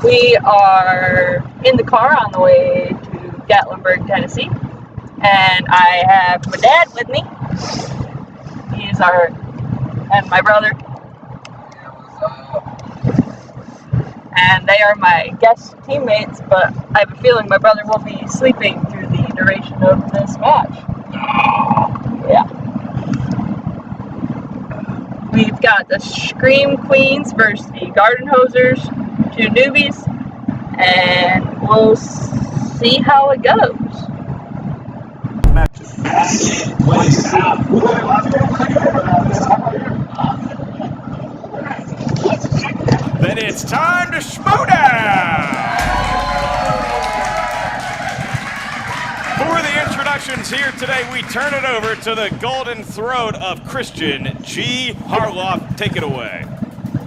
We are in the car on the way to Gatlinburg, Tennessee, and I have my dad with me. And my brother. And they are my guest teammates, but I have a feeling my brother will be sleeping through the duration of this match. Yeah. We've got the Scream Queens versus the Gardenhosers, two newbies, and we'll see how it goes. Then it's time to Schmoedown! For the introductions here today, we turn it over to the golden throat of Christian G. Harloff. Take it away.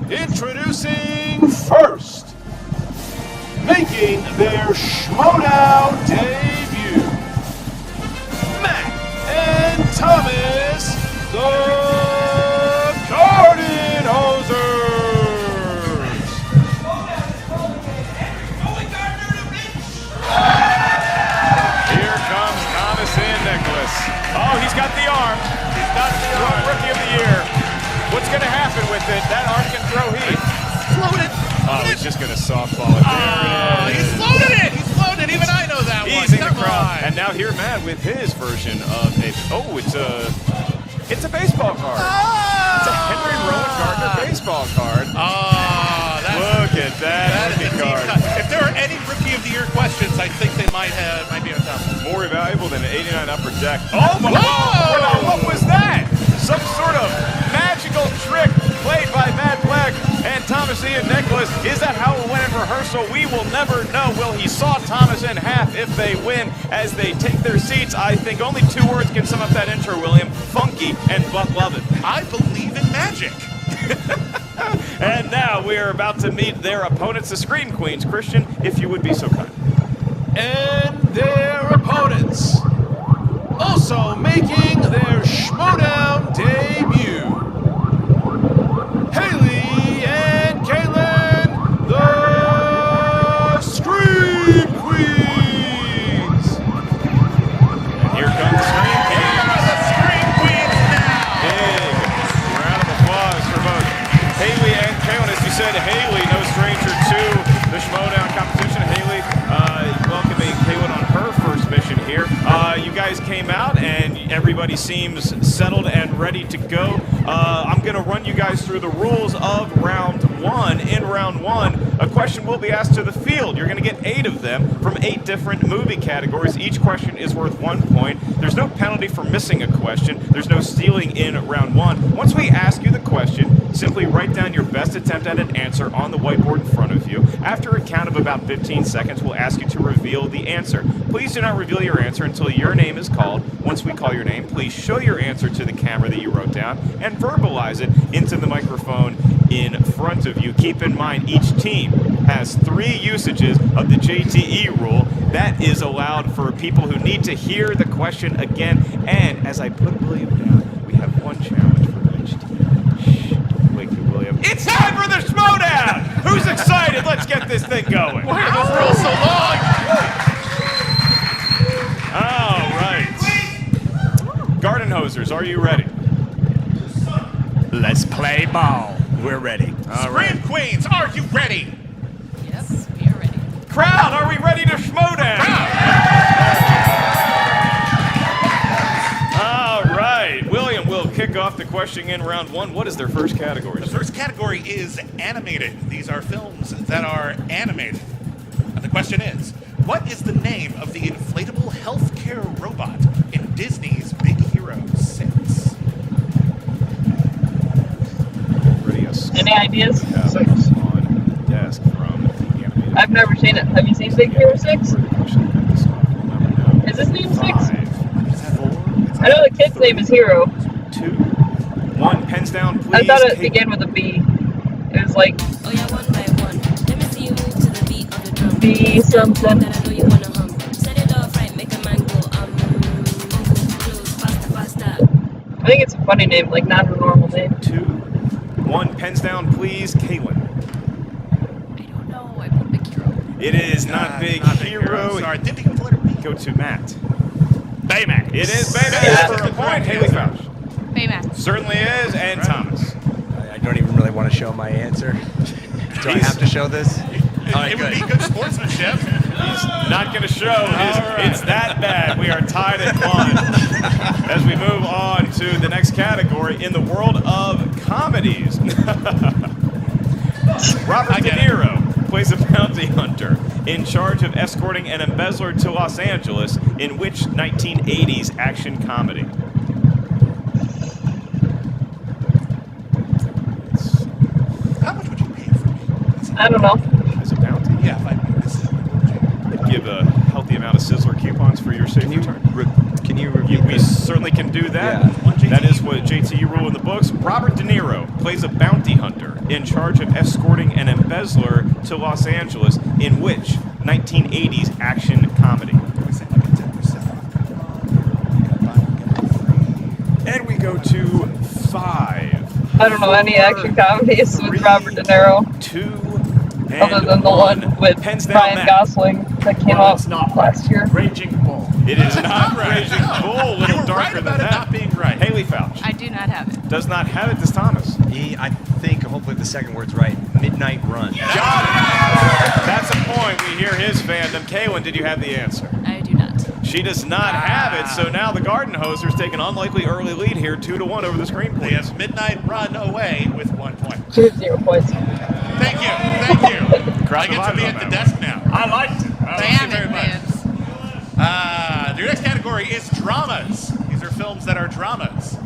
Introducing first, making their Schmoedown debut, Matt and Thomas, the Gardenhosers. Here comes Thomas and Nicholas. Oh, he's got the arm. He's got the arm. Rookie of the year. What's going to happen with it? That arm can throw heat. Floated. Oh, he's just going to softball it. Oh, he floated it. He floated. Even I know that one. Easing the crowd. And now here, Matt, with his version of a. Oh, it's a baseball card. It's a Henry Rowan Gardner baseball card. Look at that rookie card. If there are any rookie of the year questions, I think they might be on top. More valuable than an 89 upper deck. Oh my God! What was that? Some sort of magical trick played by Matt Black and Thomas Ian Nicholas. Is that how it went in rehearsal? We will never know. Will he saw Thomas in half if they win as they take their seats? I think only two words can sum up that intro, William. Funky and Buck Lovin. I believe in magic. And now we are about to meet their opponents, the Scream Queens. Christian, if you would be so kind. And their opponents, also making their Schmoedown debut, Haley and Caitlin, the Scream Queens. And here comes the Scream Queens. Here are the Scream Queens now. Big round of applause for both Haley and Caitlin. As you said, Haley, no stranger to the Schmoedown competition. Haley, welcoming Caitlin on her first mission here. You guys came out and everybody seems settled and ready to go. I'm going to run you guys through the rules of round one. In round one, a question will be asked to the field. You're going to get 8 of them from 8 different movie categories. Each question is worth 1 point. There's no penalty for missing a question. There's no stealing in round one. Once we ask you the question, simply write down your best attempt at an answer on the whiteboard in front of you. After a count of about 15 seconds, we'll ask you to reveal the answer. Please do not reveal your answer until your name is called. Once we call your name, please show your answer to the camera that you wrote down and verbalize it into the microphone in front of you. Keep in mind, each team has 3 usages of the JTE rule. That is allowed for people who need to hear the question again. And as I put William down, we have 1 challenge for each team. Shh, wake you, William. It's time for the Schmoedown! Who's excited? Let's get this thing going. Why are those rules so long? All right. Gardenhosers, are you ready? Let's play ball. We're ready. All right. Scream Queens, are you ready? Yes, we are ready. Crowd, are we ready to Schmoedown? All right. William will kick off the question in round one. What is their first category? The first category is animated. These are films that are animated. And the question is, what is the name of the inflatable healthcare robot in Disney's Big Hero 6? Any ideas? On desk from the animated. I've never seen it. Have you seen Big Hero 6? Is his name 6? 5, 4. I know the kid's name is Hero. 2, 1. Pens down, please. I thought it began with a B. It was like Oh yeah, one by one. Let me see you move to the beat of the drum. B something. That I know you wanna hum. Set it off right, make a man go close, faster, faster. I think it's a funny name, like not a normal name. 2, 1. Pens down, please. Caitlin. I don't know. I put the It is not Big Hero. Sorry, didn't think it was the letter B. Go to Matt. Baymax. It is Baymax for a point. Haley Fouch. Baymax. Certainly is, and Thomas. I don't even really want to show my answer. Do I have to show this? It would be good sportsmanship. He's not going to show it's that bad. We are tied at 1 as we move on to the next category in the world of comedies. Robert De Niro plays a bounty hunter in charge of escorting an embezzler to Los Angeles in which 1980s action comedy? How much would you pay for me? I don't know. As a bounty? Yeah, if I miss it, what would you? I'd give a healthy amount of Sizzler coupons for your safe return. Can you repeat We this? certainly can do that. Yeah. That is what JTE rule in the books. Robert De Niro plays a bounty hunter in charge of escorting an embezzler to Los Angeles in which 1980s action comedy? We say like a 10%. And we go to 5. I don't know any action comedies with Robert De Niro 2 and other than the one with Pens down, Ryan Matt. Gosling that came out it's not last year. Raging Bull. It is not Right. Raging Bull. A little You were darker right than about it that. not being right. Haley Fouch I do not have it. does not have it. This Thomas. I think, hopefully the second word's right. Midnight Run. Got it. That's a point. We hear his fandom. Kaylin, did you have the answer? I do not. She does not have it, so now the Gardenhosers take an unlikely early lead here, 2-1 over the screen. They have Midnight Run away with 1 point. 0 points. Thank you. I get to be at the desk now. I liked it. Thank you Damn very it, much. man. Your next category is dramas. These are films that are dramas.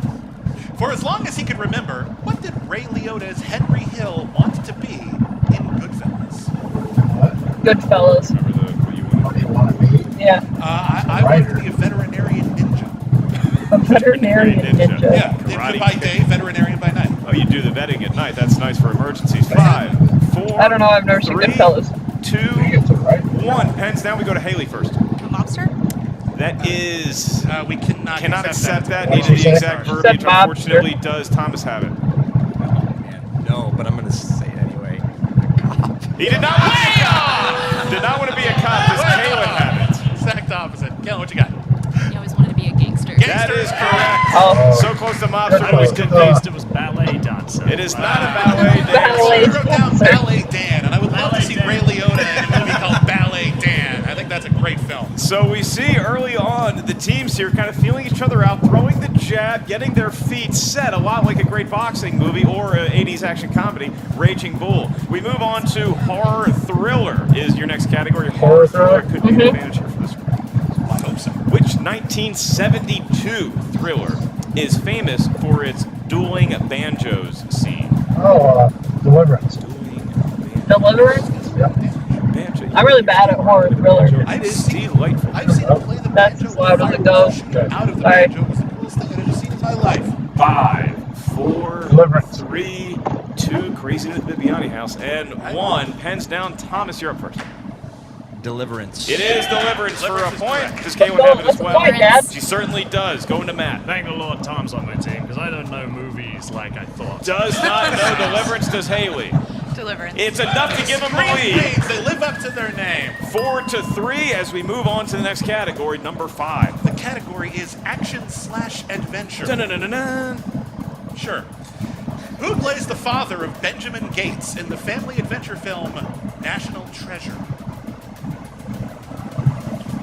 For as long as he can remember, what did Ray Liotta's Henry Hill want to be in Goodfellas? Goodfellas. Remember what you wanted? Yeah. I wanted to be a veterinarian ninja. A veterinarian Ninja. ninja. Yeah, Karate ninja by Kid. day, veterinarian by night. Oh, you do the vetting at night. That's nice for emergencies. 5, 4. I don't know, I've never seen 3, Goodfellas. 2, 1. Pens down. We go to Haley first. Lobster? That is. We cannot accept that. What Needed did the you exact say? verbiage. Said mobster. Unfortunately, does Thomas have it? No, but I'm going to say it anyway. He did not want to be a cop. Did not want to be a cop. Does Kaylin have it? Exact opposite. Kellen, what you got? You always wanted to be a gangster. That is correct. Oh. So close to mobster. I but was we convinced it was ballet dancer. It is not a ballet Ballet. dancer. I wrote down Ballet Dan, and I would love to see Dan. Ray Liotta in a movie called Ballet Dan. I think that's a great film. So we see early on the teams here kind of feeling each other out, throwing the jab, getting their feet set, a lot like a great boxing movie or an 80s action comedy, Raging Bull. We move on to horror thriller is your next category. Horror thriller could be an advantage here for this one. I hope so. Which 1972 thriller is famous for its dueling banjos scene? Deliverance. Deliverance? Banjo. I'm really bad at horror thriller. I've It's seen delightful. I've seen him play the That's banjo as loud as it goes. out of the Sorry. banjo. It was the coolest thing I've ever seen in my life. 5, 4, Deliverance. 3, 2, crazy in the Bibiani house, and 1. Pens down. Thomas, you're up first. Deliverance. It is Deliverance for a Deliverance is point. correct. Does Kaylin have it as That's a well? point, Dad. She certainly does. Going to Matt. Thank the Lord Tom's on my team, because I don't know movies like I thought. Does not know Deliverance. Does Haley? Deliverance. It's enough to give him the Scream lead. Queens, they live up to their name. 4-3 as we move on to the next category, number 5. The category is action/adventure. Dun-dun-dun-dun-dun. Sure. Who plays the father of Benjamin Gates in the family adventure film National Treasure?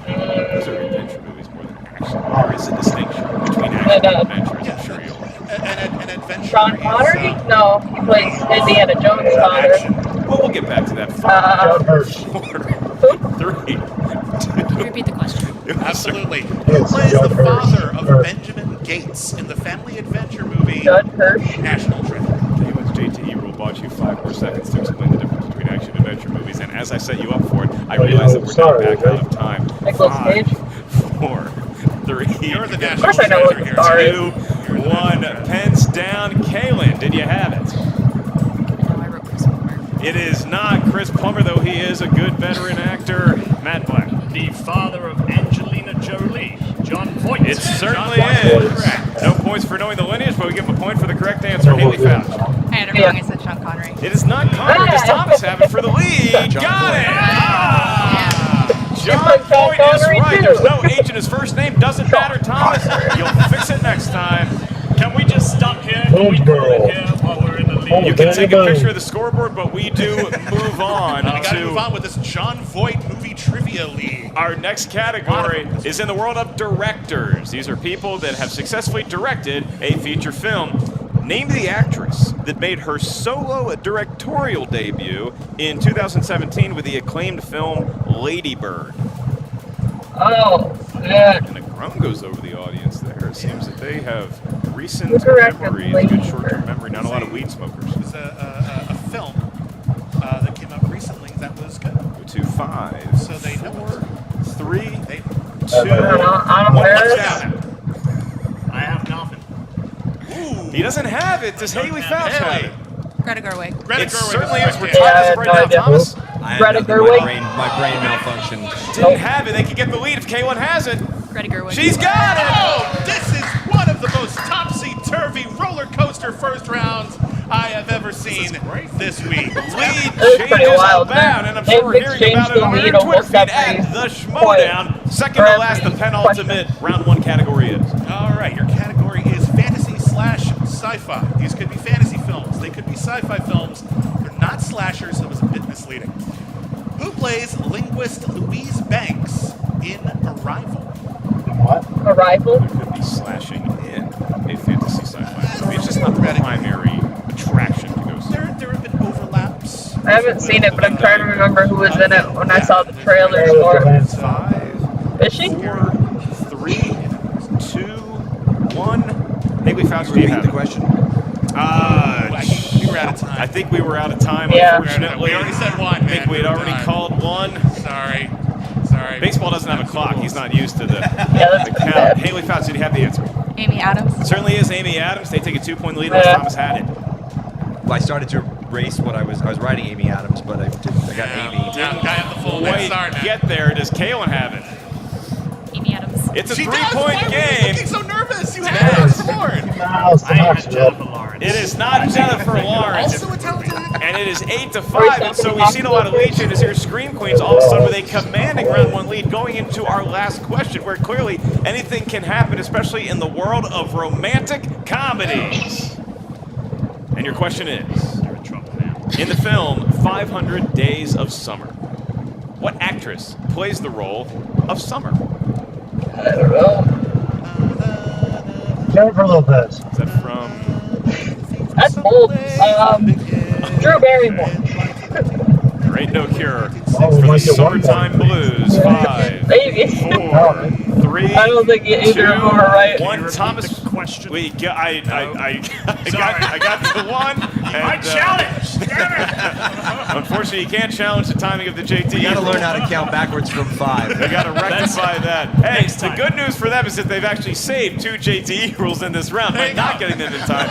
Those are adventure movies more than action. There is a distinction between action and adventure, as I'm sure you'll An adventure. Sean is, Connery? No, he plays Indiana Jones' father. action. Well, we'll get back to that. 5, John Hurt. 4, 3, 2. Can you repeat the question? Absolutely. Who Yes, plays John the Hurt. father of Hurt. Benjamin Gates in the family adventure movie Judd Hirsch. National Treasure? Anyone's JTE rule bought you 5 more seconds to explain the difference between action and adventure movies, and as I set you up for it, I realized that we're now back out of time. Nicolas 5, Cage. 4, 3, You're the Of National course I know what Treasure the here. star is. 2, 1. Pens down. Kaylin, did you have it? No, I wrote Chris Palmer. It is not Chris Plummer, though he is a good veteran actor. Matt Black. The father of Angelina Jolie, John Voight. It certainly is. No points for knowing the lineage, but we give a point for the correct answer. Haley Fouch. I had it wrong. I said Sean Connery. It is not Connor. Does Thomas have it for the lead? John Got it! Voight. Ah! it. There's no H in his first name. Doesn't matter, Thomas. You'll fix it next time. Can we just stop here? Can we call it here while we're in the lead? You can take a picture of the scoreboard, but we do move on We got to to move on with this John Voight movie trivia league. our next category is in the world of directors. These are people that have successfully directed a feature film. Name the actress that made her solo directorial debut in 2017 with the acclaimed film Lady Bird. Oh, yeah. And a groan goes over the audience there. It seems that they have recent Who directed memories, Lady good short-term Bird? memory, not a lot of weed smokers. It was a film that came out recently that was good. 2, 5, So they know 4, it. 3, 2, They, 1. I'm aware of Touchdown. I have nothing. He doesn't have it. Does Haley Fouch have it? Greta Gerwig. Greta It Gerwig certainly is is. We're right tied Yeah, as of right no now, idea. Thomas. I had Greta nothing. Gerwig? My brain malfunctioned. Didn't have it. They could get the lead if Kaylin has it. Greta Gerwig. She's got it. Oh, this is one of the most topsy-turvy roller coaster first rounds I have ever seen this week. Lead It was pretty changes wild, bound, man. and I'm sure They've we're hearing exchanged about it the on our lead Twitter almost feed at every the Schmoedown. Second to for last, the every penultimate round one category is. All right, your category is fantasy/sci-fi. These could be fantasy films. They could be sci-fi films. They're not slashers, so it was a bit misleading. Who plays linguist Louise Banks in Arrival? What? Arrival. Could be slashing in a fantasy sci-fi movie. It's just not the primary attraction to go see. There have been overlaps. I haven't seen it, but I'm trying to remember who was in it when I saw the trailers for it. 5, Is she? 4, 3, 2, 1. Haley Fouch, do you Repeat have the it? question. I think we were out of time. I think we were out of time, Yeah. unfortunately. We already said one, I think man. we had We're already done. called one. Sorry. Baseball doesn't have a clock. He's not used to the, Yeah, that's the count. bad. Haley Fouch, did you have the answer? Amy Adams. It certainly is Amy Adams. They take a 2-point lead unless Yeah. Thomas had it. Well, I started to race what I was writing Amy Adams, but I got Amy. Now, I have the full name. Wait, Sorry, man. get there. Does Kaylin have it? Amy Adams. It's a She does. 3-point Why were you game. looking so nervous? You have it on the board. Miles to I had Knoxville. Jennifer Lawrence. It is not Jennifer Lawrence. Also a talented. And it is 8-5, and so we've seen a lot of lead changes here. Scream Queens all of a sudden with a commanding round one lead going into our last question, where clearly anything can happen, especially in the world of romantic comedies. And your question is, You're in trouble now. in the film 500 Days of Summer, what actress plays the role of Summer? I don't know. Jennifer Lopez. Is that from... That's bold. Drew Barrymore. There ain't no cure Oh, we for the might get one summertime point. blues. 5, Maybe. 4, 3, I don't think either of them are right. One. Repeat Thomas. the question. Wait, I got the one. I and, challenge. Unfortunately, you can't challenge the timing of the JT. You got to rule. learn how to count backwards from 5. We got to rectify that. Hey, Next the time. good news for them is that they've actually saved 2 JTE rules in this round by not getting them in time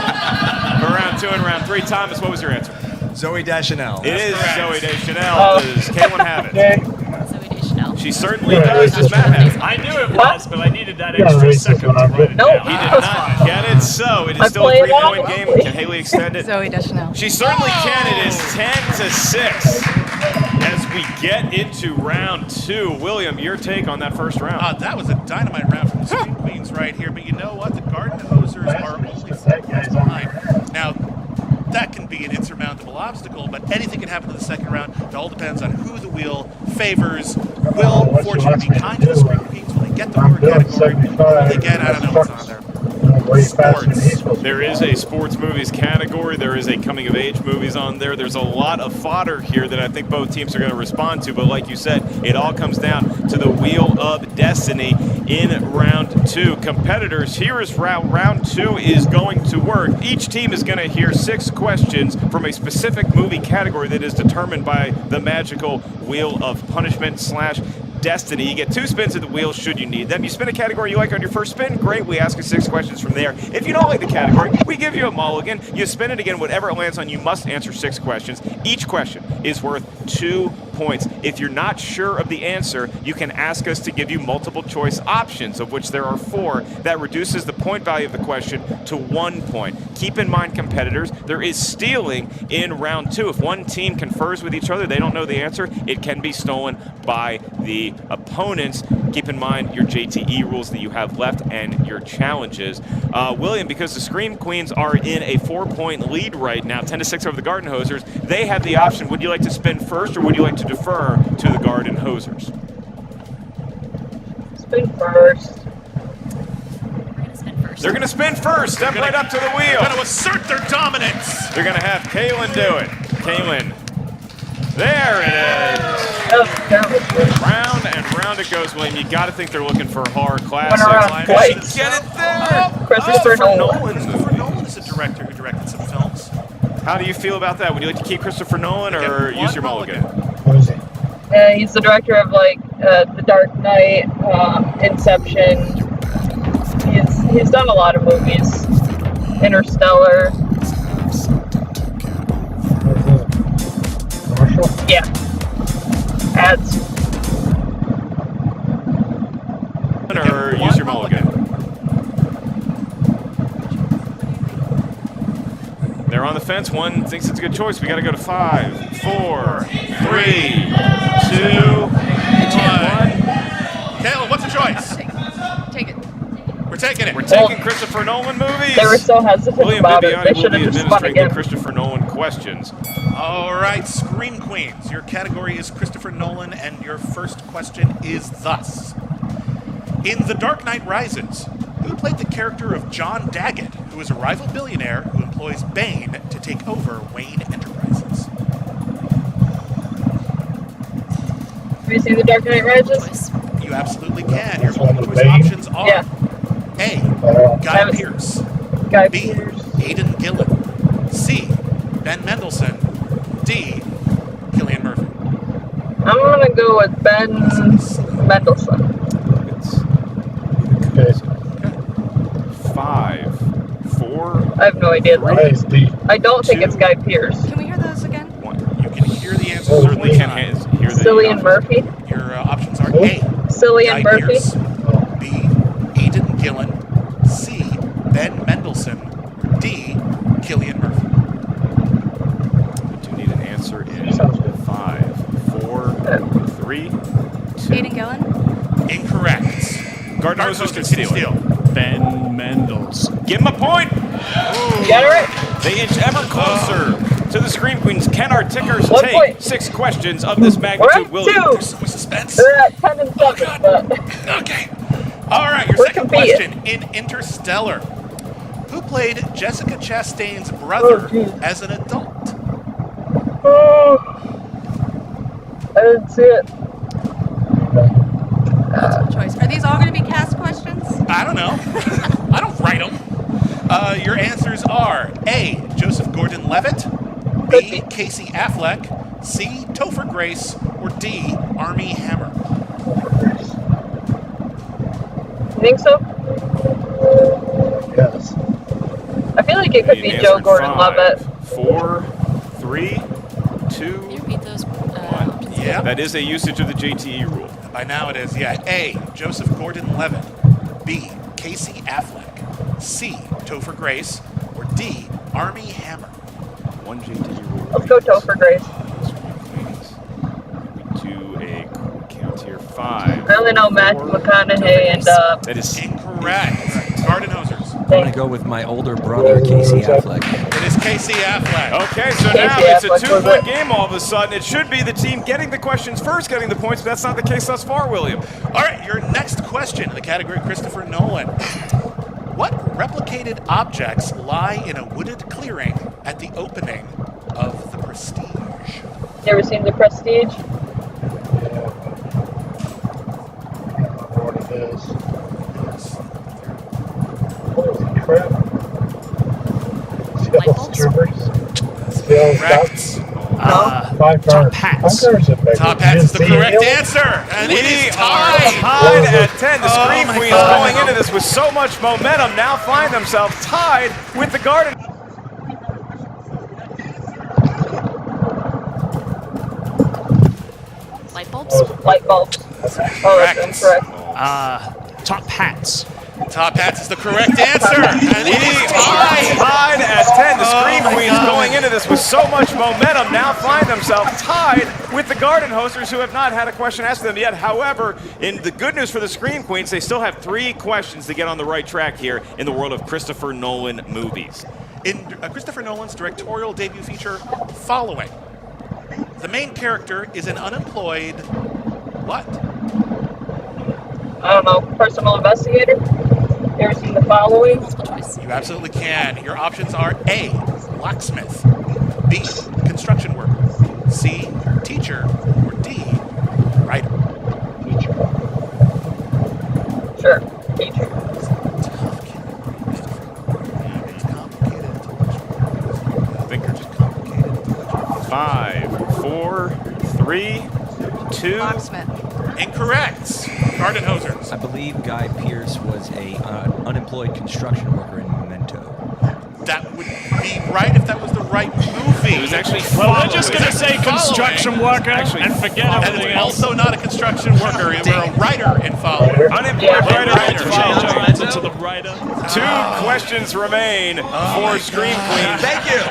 for round 2 and round 3. Thomas, what was your answer? Zoe Deschanel. It is correct. Zoe Deschanel. Oh. Does Kaylin have it? Okay. Zoe Deschanel. She certainly does. Does Matt have it? I knew it was, but I needed that Yeah, extra racist second when to I write did. it Nope. down. He did not get it, so it is I still a played 3-point out. game. Can Haley extend it? Zoe Deschanel. She certainly can. It is 10-6 as we get into round 2. William, your take on that first round? That was a dynamite round from the Scream Queens right here, but you know what? The Gardenhosers are only 4 points behind. Now, that can be an insurmountable obstacle, but anything can happen in the second round. It all depends on who the wheel favors. Will What fortune you be want me kind to to the do? Scream Queens? Will they get the I'm word doing category? Will 75. they get, I don't know what's on there. Way faster than he's Sports. supposed to. There is a sports movies category. There is a coming of age movies on there. There's a lot of fodder here that I think both teams are going to respond to. But like you said, it all comes down to the Wheel of Destiny in round 2. Competitors, here is round 2 is going to work. Each team is going to hear 6 questions from a specific movie category that is determined by the magical Wheel of Punishment / Destiny. You get 2 spins of the wheel should you need them. You spin a category you like on your first spin, great. We ask you 6 questions from there. If you don't like the category, we give you a mulligan. You spin it again, whatever it lands on, you must answer 6 questions. Each question is worth 2 points. If you're not sure of the answer, you can ask us to give you multiple choice options, of which there are 4. That reduces the point value of the question to 1 point. Keep in mind, competitors, there is stealing in round 2. If one team confers with each other, they don't know the answer, it can be stolen by the opponents. Keep in mind your JTE rules that you have left and your challenges. William, because the Scream Queens are in a 4-point lead right now, 10-6 over the Gardenhosers, they have the option. Would you like to spin first, or would you like to defer to the Gardenhosers? Spin first. They're going to spin first. Step right up to the wheel. They're going to assert their dominance. They're going to have Kaylin do it. Kaylin. There it is. That was good. Round and round it goes, William. You got to think they're looking for horror Went classics. around twice. Get it there. Christopher Nolan. Christopher Nolan is a director who directed some films. How do you feel about that? Would you like to keep Christopher Nolan or Get use your one mulligan? What is he? He's the director of like The Dark Knight, Inception. He's done a lot of movies. Interstellar. Commercial? Yeah. Ads. Or use your mulligan? They're on the fence. One thinks it's a good choice. We got to go to 5, 4, 3, 2, 1. Kayla, what's the choice? Take it. We're taking it. We're taking Christopher Nolan movies. They were so hesitant William about it. Bibiani They will should be have just spun administering the again. Christopher Nolan questions. All right, Scream Queens. Your category is Christopher Nolan, and your first question is thus. In The Dark Knight Rises, who played the character of John Daggett, who is a rival billionaire who employs Bane to take over Wayne Enterprises? Have you seen The Dark Knight Rises? You absolutely can. Your Which one, multiple the choice Bane? options are Yeah. A. Guy Haven't- Pearce. Guy B. Pearce. Aidan Gillen. C. Ben Mendelsohn. D. Cillian Murphy. I'm gonna go with Ben Mendelsohn. It's Okay. 5, 4, I have no idea though. Why is D? I don't think it's Guy Pearce. Can we hear those again? 1. You can hear the answers. Oh, Certainly wait. can hear the Cillian Murphy. Your options are Who? A. Cillian Guy Murphy. Pearce. B. Aidan Gillen. C. Ben Mendelsohn. D. Cillian Murphy. We do need an answer in Sounds good. 5, 4, 3, 2. Aidan Gillen? Incorrect. Gardenhosers can steal it. Ben Mendelsohn. Give him a point. You got it right? They inch ever closer to the Scream Queens. Can our tickers 1 take point. 6 questions of this We're magnitude, at William? 2. So much suspense. They're at 10 and 7, but Okay. All right, your We're second competing. question. In Interstellar, who played Jessica Chastain's brother Oh, geez. as an adult? oh, I didn't see it. Multiple choice. Are these all going to be cast questions? I don't know. I don't write them. Your answers are A. Joseph Gordon-Levitt, B. Casey Affleck, C. Topher Grace, or D. Armie Hammer. You think so? Yes. I feel like it could Need be an Joe answer in Gordon-Levitt. 5, 4, 3, Can you 2, repeat those 1. options? Yeah. That is a usage of the JTE rule. By now it is, yeah. A. Joseph Gordon-Levitt, B. Casey Affleck, C. Topher Grace, or D. Armie Hammer. 1 JTE rule. Let's go Topher Grace. We do a quick count here. 5. I only know Matthew 4, McConaughey and That is Incorrect. Gardenhosers. I'm going to go with my older brother, Casey Affleck. It is Casey Affleck. Okay, so Casey now it's a Affleck was 2-point it. game all of a sudden. It should be the team getting the questions first, getting the points, but that's not the case thus far, William. All right, your next question in the category Christopher Nolan. What replicated objects lie in a wooded clearing at the opening of The Prestige? You ever seen The Prestige? Yeah. I can't remember what it is. Holy crap. Light Seals, bulbs? troopers. Seals, Correct. five cars. hats. 5 cars are bigger. Top Hats is the See, correct Hill? answer, and it We is are tied. tied at 10. The Oh Scream my Queens God. going into this with so much momentum now find themselves tied with the Garden. Light bulbs? Light bulbs. Oh, that's incorrect. Top hats. Top hats is the correct answer. And it is tied. Tied at 10. The Scream Oh my Queens God. going into this with so much momentum now find themselves tied with the Gardenhosers, who have not had a question asked of them yet. However, in the good news for the Scream Queens, they still have 3 questions to get on the right track here in the world of Christopher Nolan movies. In Christopher Nolan's directorial debut feature, Following, the main character is an unemployed what? I don't know, personal investigator? You ever seen The Following? Multiple choice. You absolutely can. Your options are A, locksmith, B, construction worker, C, teacher, or D, writer. Sure, teacher. It's complicated intellectual. I think they're just complicated. 5, 4, 3, 2. Locksmith. Incorrect. Gardenhosers. I believe Guy Pearce was a unemployed construction worker in Memento. That would be right if that was the right movie. It was actually Well, we're just Following. going to say construction worker and forget And everything else. also not a construction worker. We're a writer in Following. Unemployed Yeah. writer Writer. and Change Following. our answer to the writer. 2 questions remain for Scream Queens. Thank you.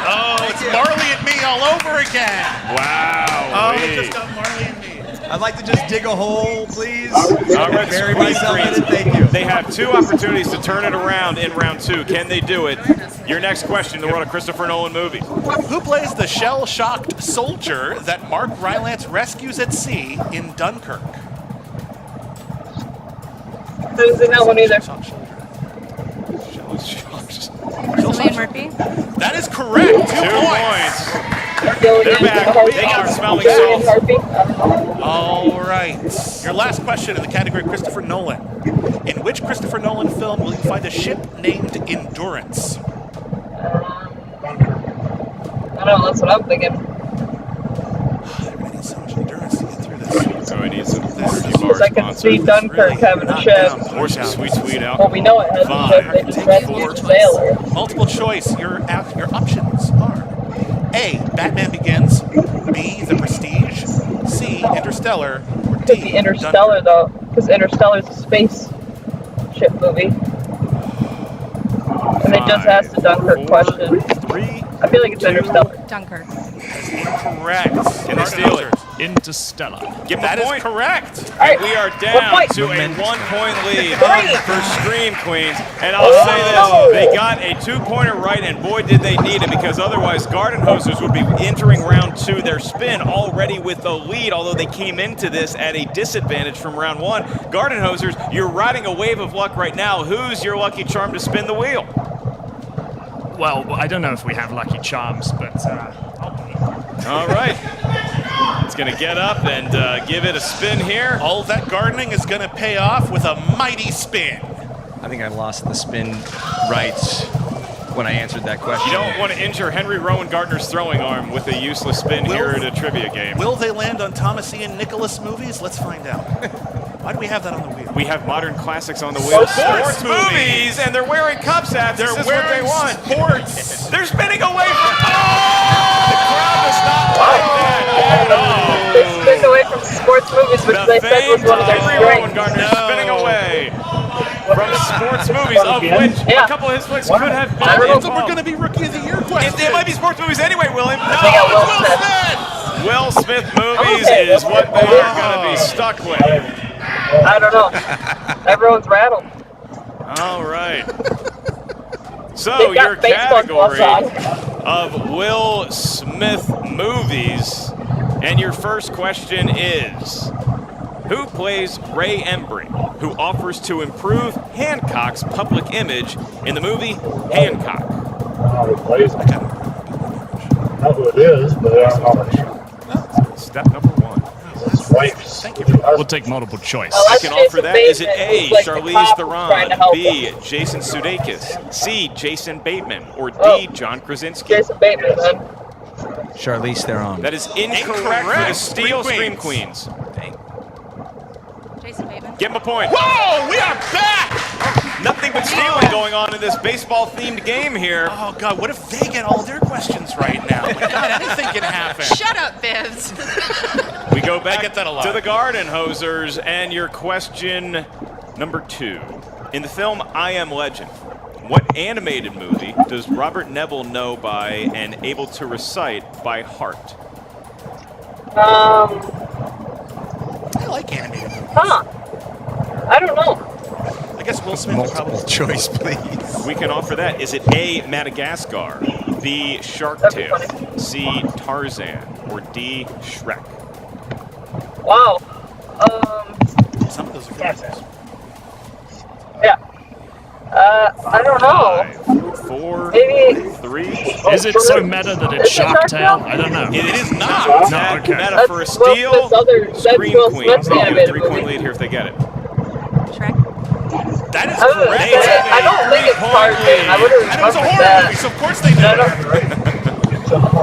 Oh, it's Marley and Me all over again. Wow. Oh, we just got Marley and Me. I'd like to just dig a hole, please. All right, Bury Scream myself in Queens. it. Thank you. They have 2 opportunities to turn it around in round 2. Can they do it? Your next question in the world of Christopher Nolan movies. Who plays the shell-shocked soldier that Mark Rylance rescues at sea in Dunkirk? Didn't see that one either. Cillian Murphy? That is correct. 2 points. They're back. They got the smelling Cillian salts. Murphy. I don't know. All right. Your last question in the category Christopher Nolan. In which Christopher Nolan film will you find a ship named Endurance? I don't know, that's what I'm thinking. We're going to need so much endurance to get through this. So I need some energy Because bar I can see sponsors. Dunkirk having a ship. Or some sweet Well, alcohol. we know it has a 5, ship. They just rescued the sailor. Multiple choice. Your options are A, Batman Begins, B, The Prestige, C, Interstellar, or D, Could be Interstellar, though, because Interstellar's a space ship movie. And they just asked the Dunkirk question. 3. I feel like it's Interstellar. Dunkirk. That's incorrect. Can they steal it? Interstellar. Give them That a is point. correct. Alright, We are one down point. to a 1-point lead Great. for Scream Queens. And I'll say this, they got a 2-pointer right, and boy did they need it, because otherwise Gardenhosers would be entering round 2, their spin already with the lead, although they came into this at a disadvantage from round 1. Gardenhosers, you're riding a wave of luck right now. Who's your lucky charm to spin the wheel? Well, I don't know if we have lucky charms, but All right. It's going to get up and give it a spin here. All that gardening is going to pay off with a mighty spin. I think I lost the spin rights when I answered that question. You don't want to injure Henry Rowan Gardner's throwing arm with a useless spin here at a trivia game. Will they land on Thomas Ian Nicholas movies? Let's find out. Why do we have that on the wheel? We have modern classics on the wheel. Sports movies. And they're wearing Cubs hats. They're This is what they wearing want. sports. They're spinning away from. The crowd does not like that at all. They spin away from sports movies, which The they said was famed one of their Henry Rowan strengths. Gardner No. spinning away from sports movies, of which Yeah. a couple of his flicks could have been. I don't know. So we're going to be Rookie of the Year questions. It might be sports movies anyway, William. They got No, Will it's Smith. Will Smith movies Okay. is what they are going to be stuck with. I don't know. Everyone's rattled. All right. So They've got your baseball gloves category on. of Will Smith movies, and your first question is: who plays Ray Embry, who offers to improve Hancock's public image in the movie Hancock? I know who it is, but I don't know. Step number 1. Thank you. we'll take multiple choice. Oh, I that's can offer Jason that. Is it Bateman, A, who's like the Charlize cop trying to Theron, help B, him. Jason Sudeikis, C, Jason Bateman, or D, Oh. John Krasinski? Jason Bateman, man. Charlize Theron. That is incorrect for the Incorrect. Steel Scream Scream Queens. Jason Bateman. Give him a point. Whoa, we are back! Nothing but stealing going on in this baseball-themed game here. Oh, God, what if they get all their questions right now? My God, anything can happen. Shut up, Bivs. We go back get that a lot. to the Gardenhosers, and your question number 2. In the film I Am Legend, what animated movie does Robert Neville know by and able to recite by heart? I like animated movies. Huh. I don't know. I guess Will Smith would Multiple probably... choice, please. We can offer that. Is it A, Madagascar, B, Shark That'd be Tale, funny. C, Tarzan, or D, Shrek? Wow. Some of those are good. Yeah. I don't know. 5, 4, Maybe. 3. Is it so meta that it's Is it Shark Shark Tale? Tale? I don't know. It is not. No, That okay. meta That's for a Will steal. Smith's that's Scream Will Queens. Smith's They get a animated 3-point movie. lead here if they get it. Shrek. That is I was gonna correct. say, I don't think it's Tarzan. I would have And it was a remembered horror that. movie, so of course they I know don't- it.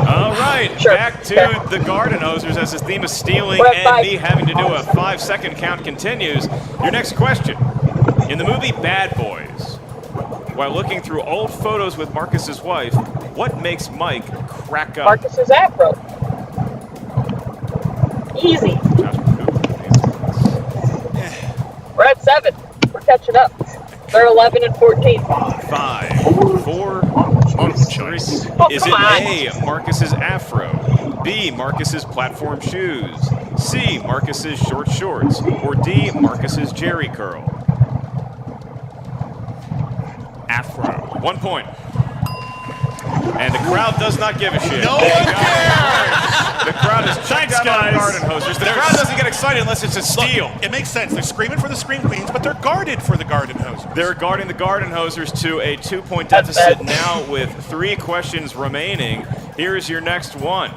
All right, Sure. back to the Gardenhosers as this theme of stealing We're at and 5. me having to do a 5-second count continues. Your next question. In the movie Bad Boys, while looking through old photos with Marcus's wife, what makes Mike crack up? Marcus's afro. Easy. We're at 7. We're catching up. They're 11 and 14. 5, 4, Multiple choice. Oh, Is come it on. A, Marcus's afro, B, Marcus's platform shoes, C, Marcus's short shorts, or D, Marcus's jerry curl? Afro. 1 point. And the crowd does not give a shit. No one cares! The crowd is checked Thanks, out on the guys. Gardenhosers. The crowd doesn't get excited unless it's a steal. It makes sense. They're screaming for the Scream Queens, but they're guarded for the Gardenhosers. They're guarding the Gardenhosers to a 2-point That's deficit bad. now with 3 questions remaining. Here's your next one.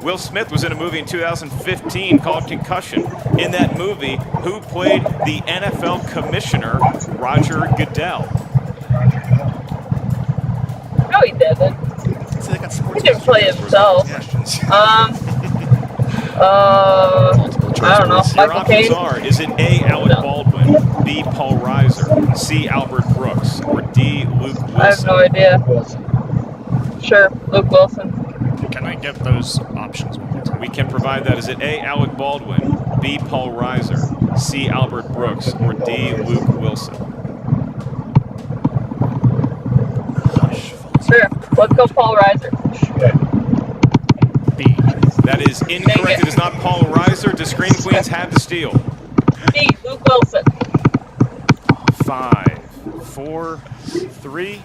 Will Smith was in a movie in 2015 called Concussion. In that movie, who played the NFL commissioner, Roger Goodell? No, he didn't. See, they got sports He didn't play himself. Questions. I don't know. Your Michael options Caine. are, is it A, Alec No. Baldwin, B, Paul Reiser, C, Albert Brooks, or D, Luke Wilson? I have no idea. Sure, Luke Wilson. Can I get those options one more time? We can provide that. Is it A, Alec Baldwin, B, Paul Reiser, C, Albert Brooks, or D, Luke Wilson? Sure, let's go Paul Reiser. B. That is incorrect. It is not Paul Reiser. Do Scream Queens have the steal? D, Luke Wilson. 5, 4, 3,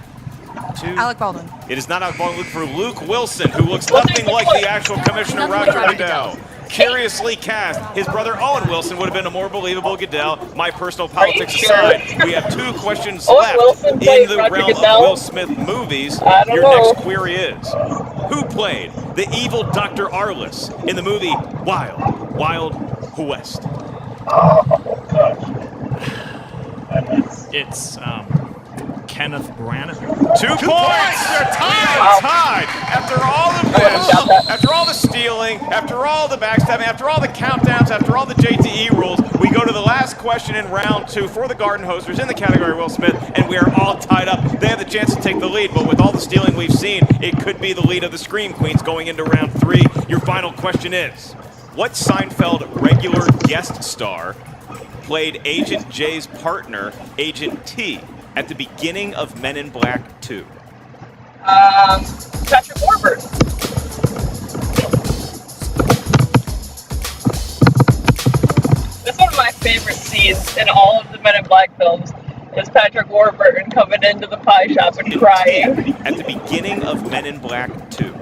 2. Alec Baldwin. It is not Alec Baldwin. Look for Luke Wilson, who looks nothing like the actual Commissioner Nothing like Roger Roger Goodell. Curiously cast, his brother Owen Wilson would have been a more believable Goodell. My personal politics sure? aside, we have 2 questions Owen left Wilson in played the Roger realm Goodell? of Will Smith movies. I don't Your know. next query is, who played the evil Dr. Arliss in the movie Wild West? It's Kenneth Branagh. 2 points! You're tied! Tied! After all of this, after all the stealing, after all the backstabbing, after all the countdowns, after all the JTE rules, we go to the last question in round 2 for the Gardenhosers in the category Will Smith, and we are all tied up. They have the chance to take the lead, but with all the stealing we've seen, it could be the lead of the Scream Queens going into round 3. Your final question is, what Seinfeld regular guest star played Agent J's partner, Agent T, at the beginning of Men in Black 2? Patrick Warburton. That's one of my favorite scenes in all of the Men in Black films. Is Patrick Warburton coming into the pie shop and crying? At the beginning of Men in Black 2. Can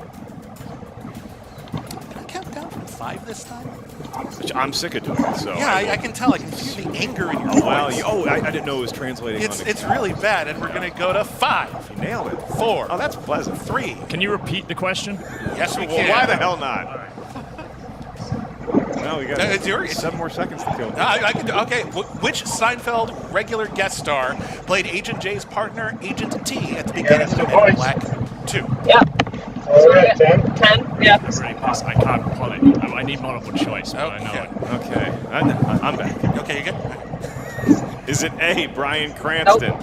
I count down from 5 this time? Which I'm sick of doing, so. Yeah, I can tell. I can feel the anger in your Oh, wow. voice. I didn't know it was translating. It's really bad, and we're going to go to 5. You nailed it. 4. Oh, that's pleasant. 3. Can you repeat the question? Yes, we Well, can. why the hell not? No, we got It's yours. 7 more seconds to kill. I can do. Okay, which Seinfeld regular guest star played Agent J's partner, Agent T, at the beginning of Men in Black 2? Yeah. All right, 10. 10? Yeah. Ready, please. I can't pull it. I need multiple choice, but I know Okay. it. Okay. I'm back. Okay, you good? Is it A, Bryan Cranston,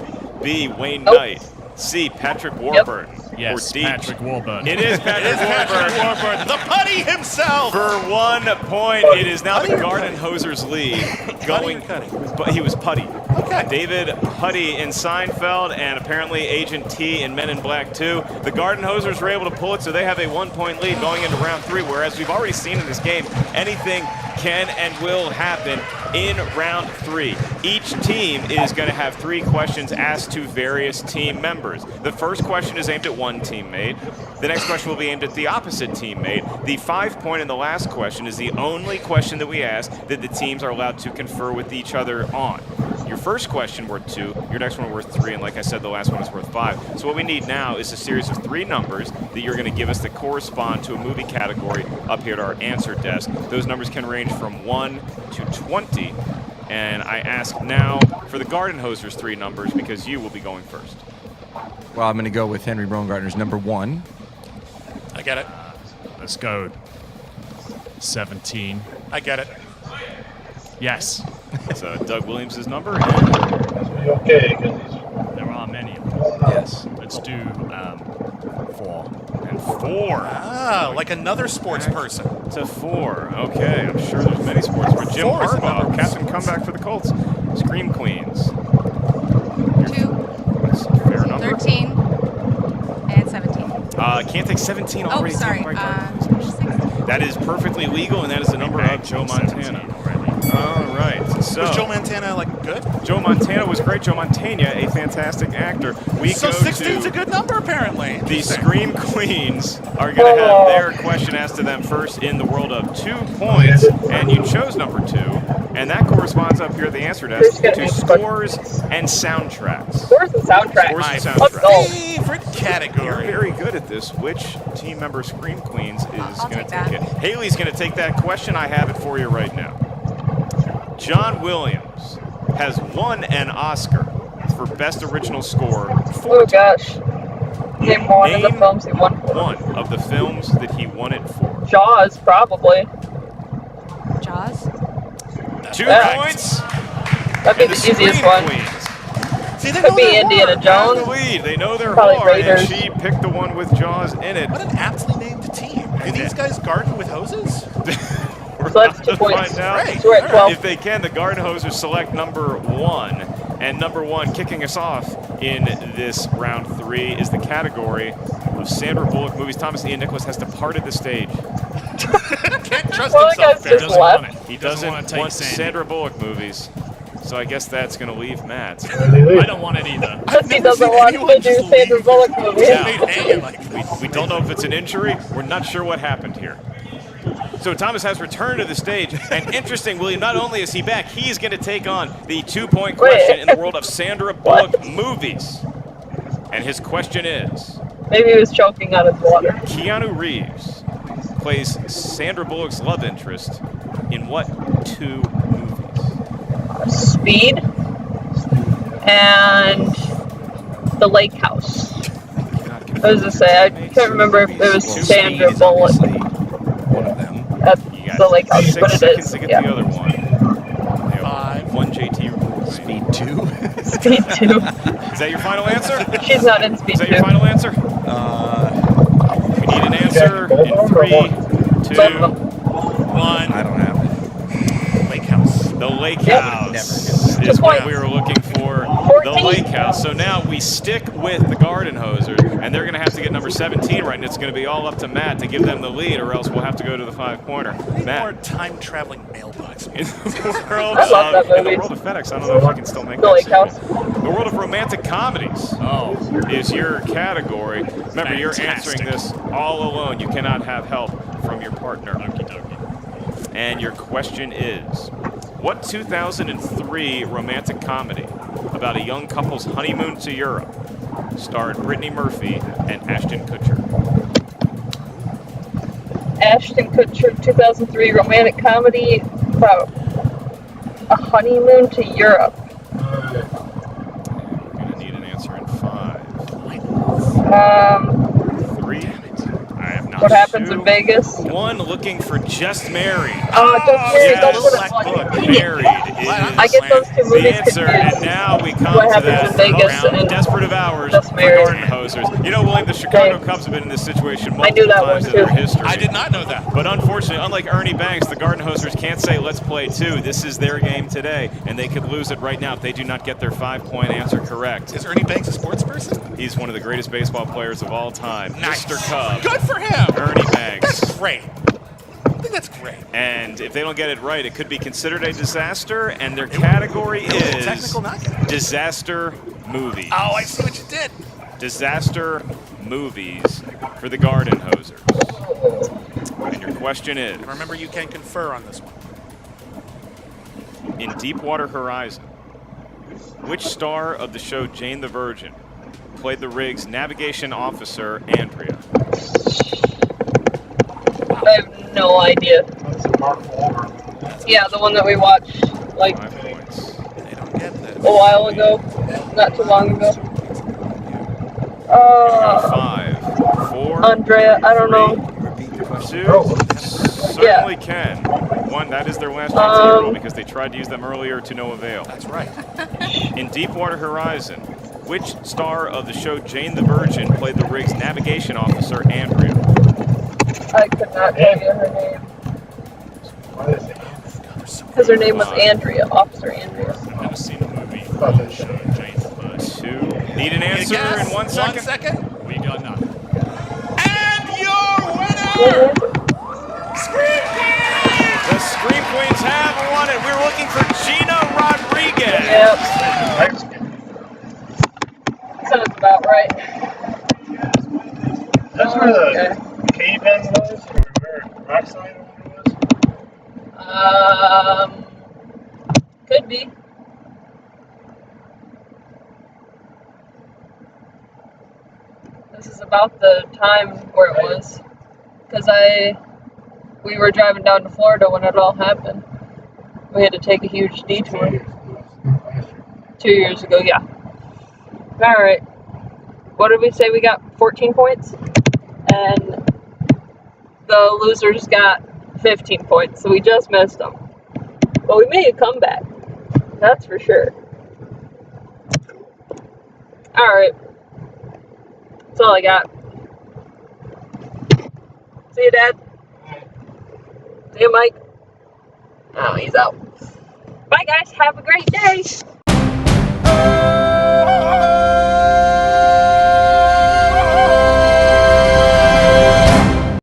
B. Wayne Knight. C. Patrick Warburton. Yes, or D. Patrick Warburton. It is Patrick Warburton. The putty himself. For 1 point, it is now the Gardenhosers lead. But he was Putty. Okay. David Putty in Seinfeld, and apparently Agent T in Men in Black 2. The Gardenhosers were able to pull it, so they have a 1-point lead going into round 3, whereas we've already seen in this game, anything can and will happen in round 3. Each team is going to have 3 questions asked to various team members. The first question is aimed at one teammate. The next question will be aimed at the opposite teammate. The 5-point in the last question is the only question that we ask that the teams are allowed to confer with each other on. Your first question worth 2, your next one worth 3, and like I said, the last one is worth 5. So what we need now is a series of 3 numbers that you're going to give us that correspond to a movie category up here at our answer desk. Those numbers can range from 1 to 20. And I ask now for the Gardenhosers 3 numbers because you will be going first. Well, I'm going to go with Henry Baumgartner's number 1. I get it. Let's go. 17. I get it. Yes. It's Doug Williams' number. Okay, because he's There are many of them. Yes. Let's do 4. And 4. Ah, like another sports person. To 4. Okay, I'm sure there's many sports. For Jim 4 is the Harbaugh, number. captain comeback for the Colts. Scream Queens. 2, That's a fair number. 13, and 17. Can't take 17 Oh, already. sorry. taken by 16. That is perfectly legal, and that is the number of Joe Montana. All right. So Was Joe Montana like good? Joe Montana was great. Joe Montana, a fantastic actor. We So go 16's to a good number apparently. the Scream Queens are going to have their question asked to them first in the world of 2 points, and you chose number 2, and that corresponds up here at the answer desk to scores and soundtracks. Scores and soundtracks. Scores and My Let's soundtracks. go. favorite You're category. very good at this. Which team member Scream Queens is I'll going to take take that. it? Haley's going to take that question. I have it for you right now. John Williams has won an Oscar for Best Original Score 4 Oh gosh. Name one of the Name films he won for. one of the films that he won it for. Jaws, probably. Jaws. 2 Yeah. points. That'd be And the Scream easiest one. Queens See, they Could know be their Indiana horror. have the Jones. lead. They know their Probably horror, and Raiders. she picked the one with Jaws in it. What an aptly named team. Do these guys garden with hoses? We're So that's about 2 to points. find out. Great. So we're at 12. If they can, the Gardenhosers select number 1. And number 1, kicking us off in this round 3, is the category of Sandra Bullock movies. Thomas Ian Nicholas has departed the stage. Can't trust Well, the himself guy's there. just left. He doesn't want to take want Sandy. Sandra Bullock movies. So I guess that's going to leave Matt. I don't want it either. Because he never doesn't seen want anyone to do just Sandra leave. Bullock movies. Yeah. Made hay like We don't know if it's an injury. We're not sure what happened here. So Thomas has returned to the stage, and interesting, William, not only is he back, he's going to take on the 2-point question in the world of Sandra Bullock movies. And his question is, Maybe he was choking on his water. Keanu Reeves plays Sandra Bullock's love interest in what 2 movies? Speed and The Lake House. I was gonna say, I can't remember if it was Well, Sandra Speed is Bullock obviously one of them. at You got The Lake House, 6 but it seconds is. to get Yeah. the other one. You have 5. 1 JT. Speed 2. Speed 2. Is that your final answer? She's not in Speed Is that 2. your final answer? We need an answer in 3, 2, Both of them. 1. I don't have it. Lake House. The Lake Yep. House Never. is what Point. we were looking for. The 14. Lake House. So now we stick with the Gardenhosers, and they're going to have to get number 17 right, and it's going to be all up to Matt to give them the lead, or else we'll have to go to the 5-pointer. More Matt, time-traveling mailbox. in the world I love that in the movie. world of FedEx, I don't know if I can still make The that Lake sequel. House. The world of romantic comedies Oh, is your category. Remember, you're Fantastic. answering this all alone. You cannot have help from your partner. okie dokie. And your question is, what 2003 romantic comedy about a young couple's honeymoon to Europe starred Brittany Murphy and Ashton Kutcher? Ashton Kutcher, 2003 romantic comedy about a honeymoon to Europe. We're going to need an answer in 5, Um, 3. I have not What happens Sue. in Vegas? One looking for Just Married. Just Married, Yes, that's what it Black was. Book. Married I is get those two the movies answer, confused. and now we come What to happens that in Vegas round. and Desperate of hours Just for Married. Gardenhosers. You know, William, the Chicago Thanks. Cubs have been in this situation I knew multiple that times one, in their too. history. I did not know that. But unfortunately, unlike Ernie Banks, the Gardenhosers can't say, let's play two. This is their game today, and they could lose it right now if they do not get their 5-point answer correct. Is Ernie Banks a sports person? He's one of the greatest baseball players of all time. Nice. Mr. Cub. Good for him. Ernie Banks. That's great. I think that's great. And if they don't get it right, it could be considered a disaster, and their category It was a is technical knockout. disaster movies. Oh, I see what you did. Disaster movies for the Gardenhosers. And your question is, And remember, you can confer on this one. in Deepwater Horizon, which star of the show Jane the Virgin played the rig's navigation officer, Andrea? I have no idea. That's Mark Wahlberg. Yeah, the one that we watched like 5 points. They don't get this. a while ago, not too long ago. 5, 4, Andrea, I don't know. Repeat the question. 2, certainly can. 1, that is their last chance to roll because they tried to use them earlier to no avail. That's right. In Deepwater Horizon, which star of the show Jane the Virgin played the rig's navigation officer, Andrea? I could not tell you her name. Why is it? Because her name was Andrea, Officer Andrea. I've never seen a movie Oh, on the that's show it. Jane the Virgin. 2. Need an Need a answer guess? in 1 second? 1 second. We got nothing. And your winner, Scream Queen! The Scream Queens have won it. We're looking for Gina Rodriguez. Yep, Mexican. sounds about right. That's where Okay. the caveman was, or where Roxanne was. Could be. This is about the time where it was, because we were driving down to Florida when it all happened. We had to take a huge detour. 2 years ago, yeah. All right. What did we say? We got 14 points, and the losers got 15 points, so we just missed them. But we made a comeback. That's for sure. All right. That's all I got. See you, Dad. See you, Mike. Oh, he's out. Bye, guys. Have a great day.